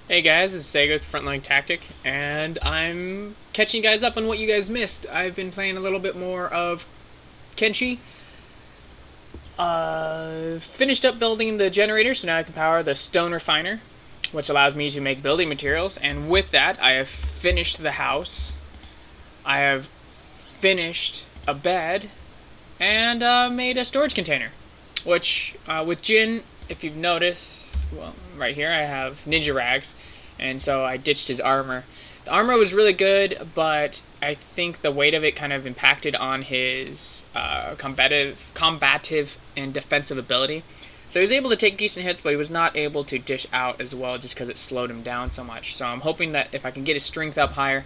Hey guys, it's Segef with FrontLineTactic, and I'm catching you guys up on what you guys missed. I've been playing a little bit more of Kenshi. Finished up building the generator, so now I can power the stone refiner, which allows me to make building materials. And with that, I have finished the house. I have finished a bed, and made a storage container. Which, with Jin, if you've noticed, well, right here I have ninja rags, and so I ditched his armor. The armor was really good, but I think the weight of it kind of impacted on his combative and defensive ability. So he was able to take decent hits, but he was not able to dish out as well just because it slowed him down so much. So I'm hoping that if I can get his strength up higher,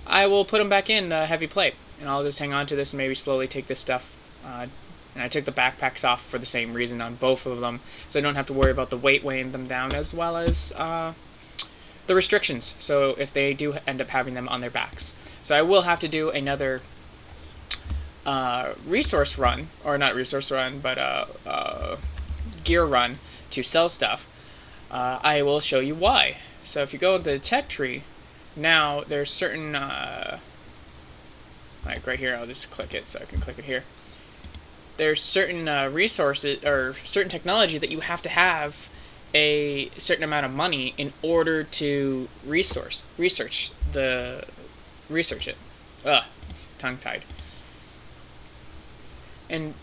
I will put him back in the heavy plate, and I'll just hang on to this and maybe slowly take this stuff. And I took the backpacks off for the same reason on both of them, so I don't have to worry about the weight weighing them down, as well as the restrictions, so if they do end up having them on their backs. So I will have to do another resource run, or not resource run, but gear run to sell stuff. I will show you why. So if you go to the tech tree, now there's certain, like right here, I'll just click it so I can click it here. There's certain resources or certain technology that you have to have a certain amount of money in order to research it. Ugh, it's tongue-tied. And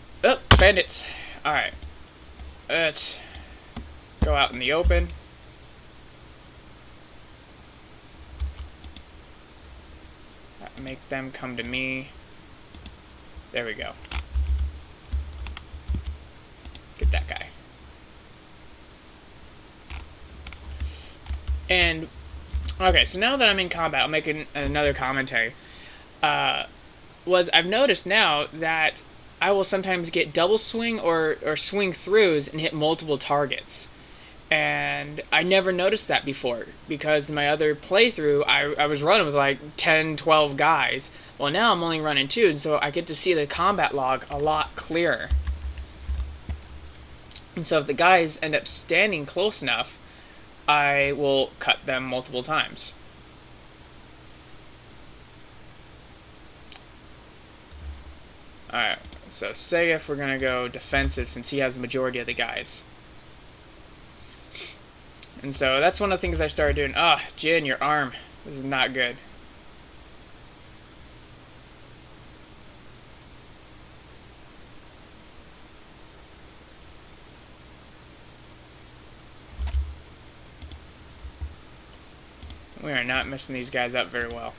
bandits. All right, let's go out in the open. Make them come to me. There we go. Get that guy. And okay, so now that I'm in combat, I'll make another commentary. I've noticed now that I will sometimes get double swing or swing throughs and hit multiple targets. And I never noticed that before, because in my other playthrough, I was running with like 10, 12 guys. Well, now I'm only running 2, and so I get to see the combat log a lot clearer. And so if the guys end up standing close enough, I will cut them multiple times. Alright, so Segef, we're going to go defensive since he has the majority of the guys. And so that's one of the things I started doing. Jin, your arm. This is not good. We are not messing these guys up very well.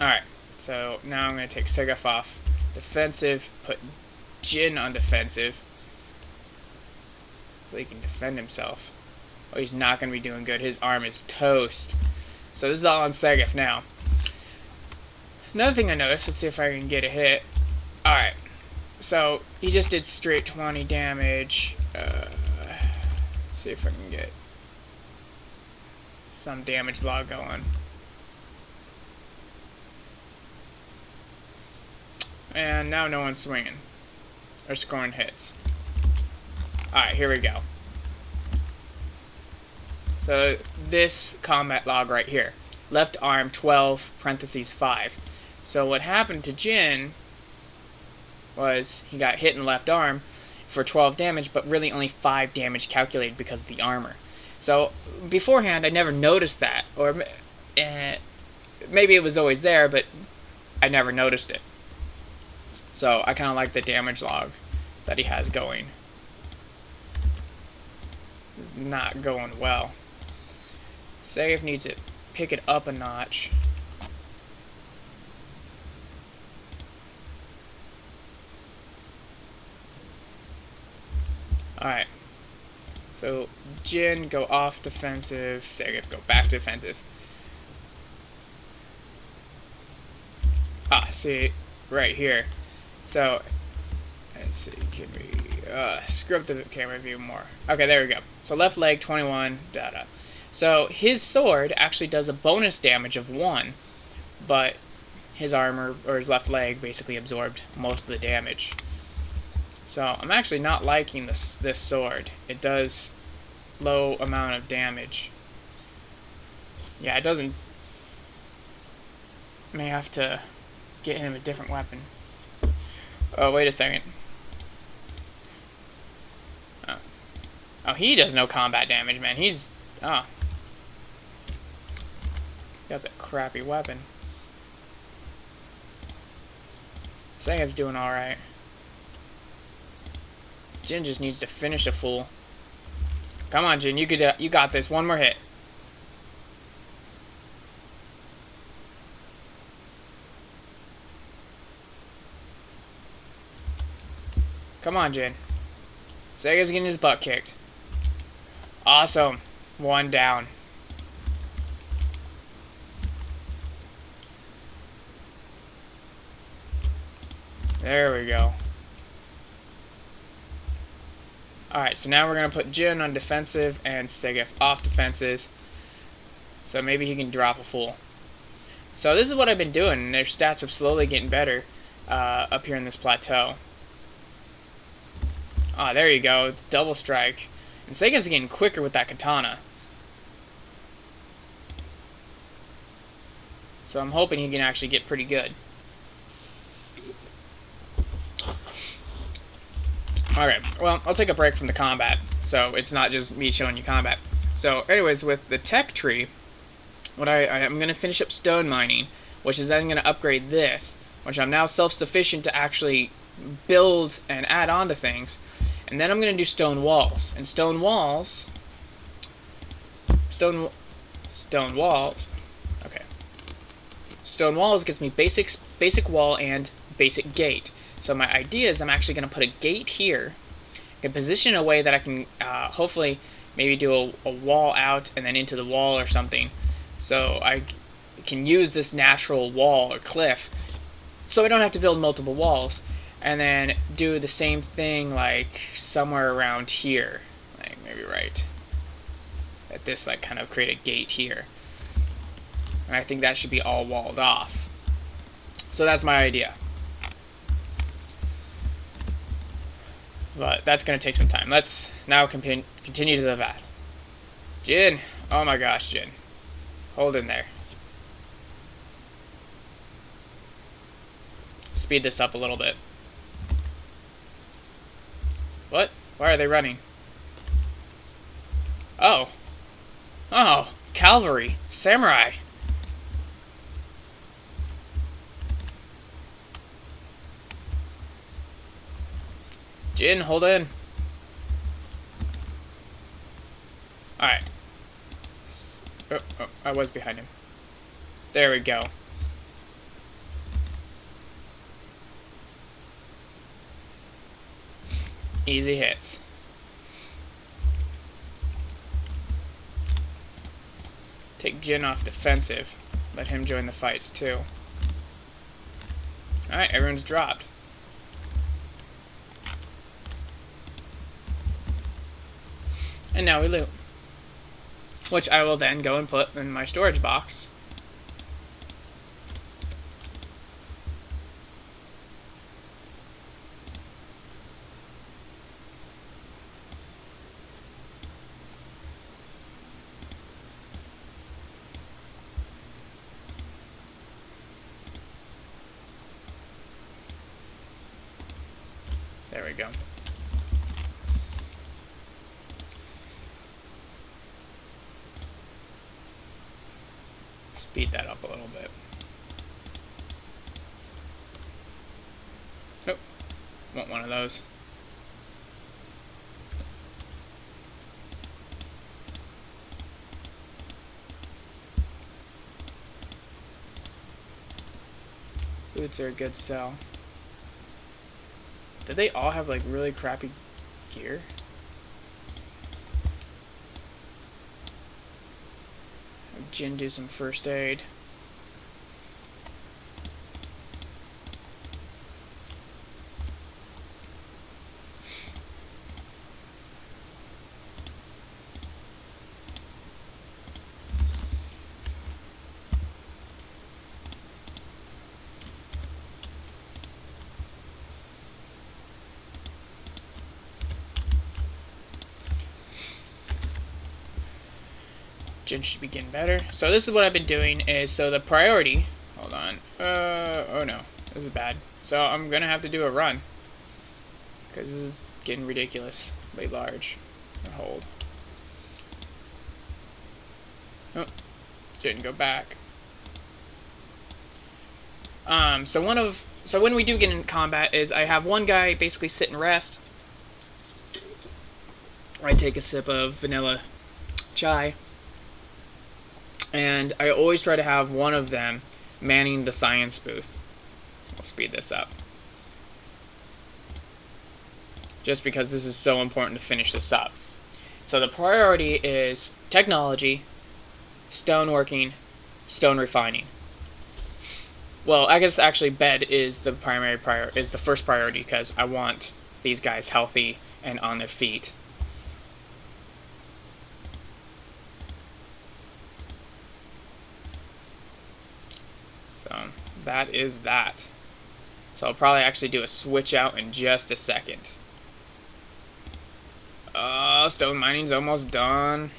Alright, so now I'm going to take Segef off defensive, put Jin on defensive, so he can defend himself. Oh, he's not going to be doing good. His arm is toast. So this is all on Segef now. Another thing I noticed, let's see if I can get a hit. Alright, so he just did straight 20 damage. Let's see if I can get some damage log going. And now no one's swinging or scoring hits. Alright, here we go. So this combat log right here. Left arm 12, parentheses 5. So what happened to Jin was he got hit in the left arm for 12 damage, but really only 5 damage calculated because of the armor. So beforehand, I never noticed that, or maybe it was always there, but I never noticed it. So I kind of like the damage log that he has going. Not going well. Segef needs to pick it up a notch. Alright. So Jin, go off defensive. Segef, go back defensive. See, right here. So, let's see, can we screw up the camera view more? Okay, there we go. So left leg, 21, So his sword actually does a bonus damage of 1, but his armor, or his left leg, basically absorbed most of the damage. So I'm actually not liking this sword. It does low amount of damage. Yeah, it doesn't. May have to get him a different weapon. Oh, wait a second. Oh, he does no combat damage, man. He's... Oh. That's a crappy weapon. Segef's doing alright. Jin just needs to finish a fool. Come on, Jin. You got this. One more hit. Come on, Jin. Segef's getting his butt kicked. Awesome. One down. There we go. Alright, so now we're going to put Jin on defensive and Segef off defenses. So maybe he can drop a fool. So this is what I've been doing, and their stats have slowly getting better up here in this plateau. Ah, there you go. Double strike. And Segef's getting quicker with that katana. So I'm hoping he can actually get pretty good. Okay, well, I'll take a break from the combat, so it's not just me showing you combat. So, anyways, with the tech tree, what I'm going to finish up stone mining, which is then going to upgrade this, which I'm now self-sufficient to actually build and add on to things. And then I'm going to do stone walls. And stone walls... Stone walls... Okay. Stone walls gives me basic wall and basic gate. So my idea is I'm actually going to put a gate here, and position in a way that I can hopefully maybe do a wall out and then into the wall or something. So I can use this natural wall or cliff, so I don't have to build multiple walls. And then do the same thing like somewhere around here, like maybe right at this, like kind of create a gate here. And I think that should be all walled off. So that's my idea. But that's going to take some time. Let's now continue to the battle. Jin! Oh my gosh, Jin. Hold in there. Speed this up a little bit. What? Why are they running? Oh. Oh. Cavalry. Samurai. Jin, hold in. Alright. Oh, I was behind him. There we go. Easy hits. Take Jin off defensive. Let him join the fights too. Alright, everyone's dropped. And now we loot. Which I will then go and put in my storage box. There we go. Speed that up a little bit. Nope. Want one of those. Boots are a good sell. Did they all have like really crappy gear? Have Jin do some first aid. Gen should be getting better. So this is what I've been doing is, so the priority, hold on, oh no, this is bad. So I'm gonna have to do a run, because this is getting ridiculously large. Hold. Oh, didn't go back. So when we do get in combat is I have one guy basically sit and rest. I take a sip of vanilla chai. And I always try to have one of them manning the science booth. I'll speed this up. Just because this is so important to finish this up. So the priority is technology, stoneworking, stone refining. Well, I guess actually bed is the first priority because I want these guys healthy and on their feet. So that is that. So I'll probably actually do a switch out in just a second. Stone mining's almost done.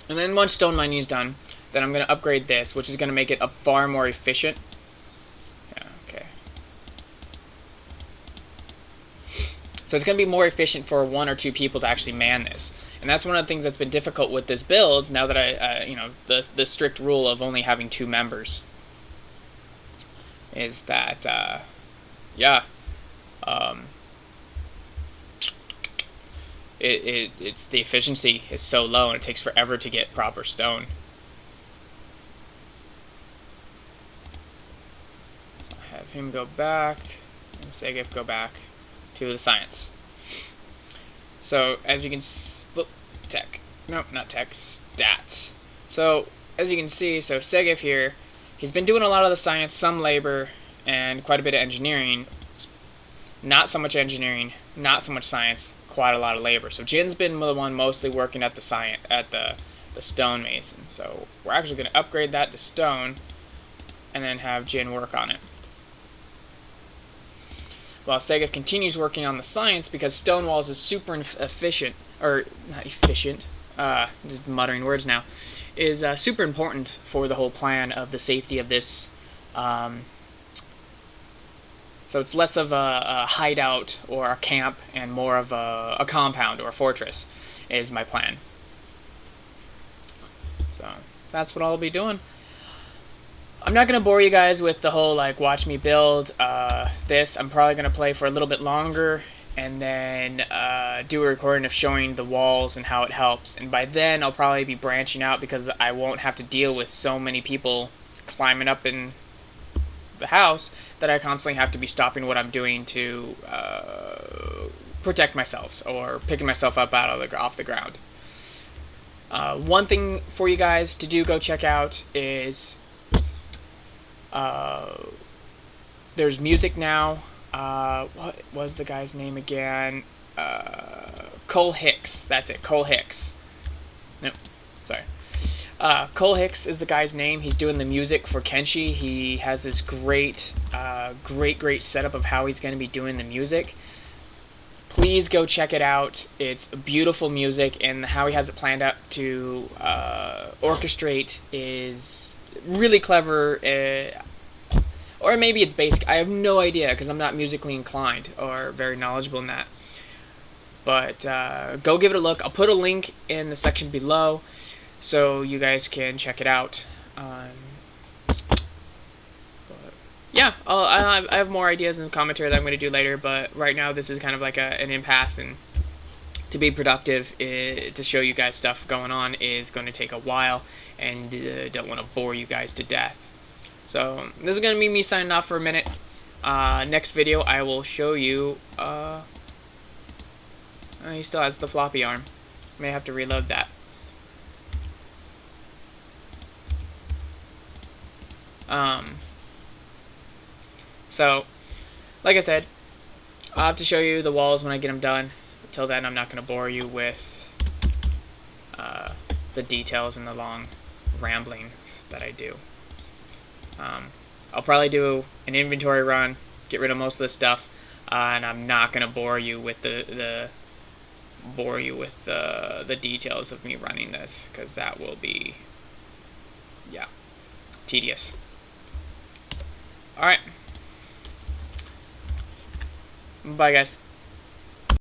And then once stone mining is done, then I'm going to upgrade this, which is going to make it a far more efficient. Yeah, okay. So it's going to be more efficient for 1 or 2 people to actually man this. And that's one of the things that's been difficult with this build, now that the strict rule of only having 2 members. Is that, it's the efficiency is so low and it takes forever to get proper stone. Have him go back and Segef go back to the science. So as you can stats. So as you can see, so Segef here, he's been doing a lot of the science, some labor, and quite a bit of engineering. Not so much engineering, not so much science, quite a lot of labor. So Jin's been the one mostly working at the science, at the stonemason. So we're actually going to upgrade that to stone, and then have Jin work on it. While Segef continues working on the science, because stone walls is super efficient, or not efficient, just muttering words now, is super important for the whole plan of the safety of this. So it's less of a hideout or a camp and more of a compound or a fortress is my plan. So that's what I'll be doing. I'm not going to bore you guys with the whole like watch me build this. I'm probably going to play for a little bit longer and then do a recording of showing the walls and how it helps. And by then I'll probably be branching out because I won't have to deal with so many people climbing up in the house that I constantly have to be stopping what I'm doing to protect myself or picking myself up off the ground. One thing for you guys to do, go check out is there's music now. What was the guy's name again? Kole Hicks. That's it. Kole Hicks. No, sorry. Kole Hicks is the guy's name. He's doing the music for Kenshi. He has this great setup of how he's going to be doing the music. Please go check it out. It's beautiful music, and how he has it planned out to orchestrate is really clever. Or maybe it's basic. I have no idea because I'm not musically inclined or very knowledgeable in that. But go give it a look. I'll put a link in the section below so you guys can check it out. Yeah, I have more ideas in the commentary that I'm going to do later, but right now this is kind of like an impasse, and to be productive, to show you guys stuff going on is going to take a while, and don't want to bore you guys to death. So this is going to be me signing off for a minute. Next video I will show you, he still has the floppy arm. May have to reload that. So, like I said, I'll have to show you the walls when I get them done. Until then, I'm not going to bore you with the details and the long ramblings that I do. I'll probably do an inventory run, get rid of most of this stuff, and I'm not going to bore you with the bore you with the details of me running this, because that will be, yeah, tedious. Alright. Bye, guys.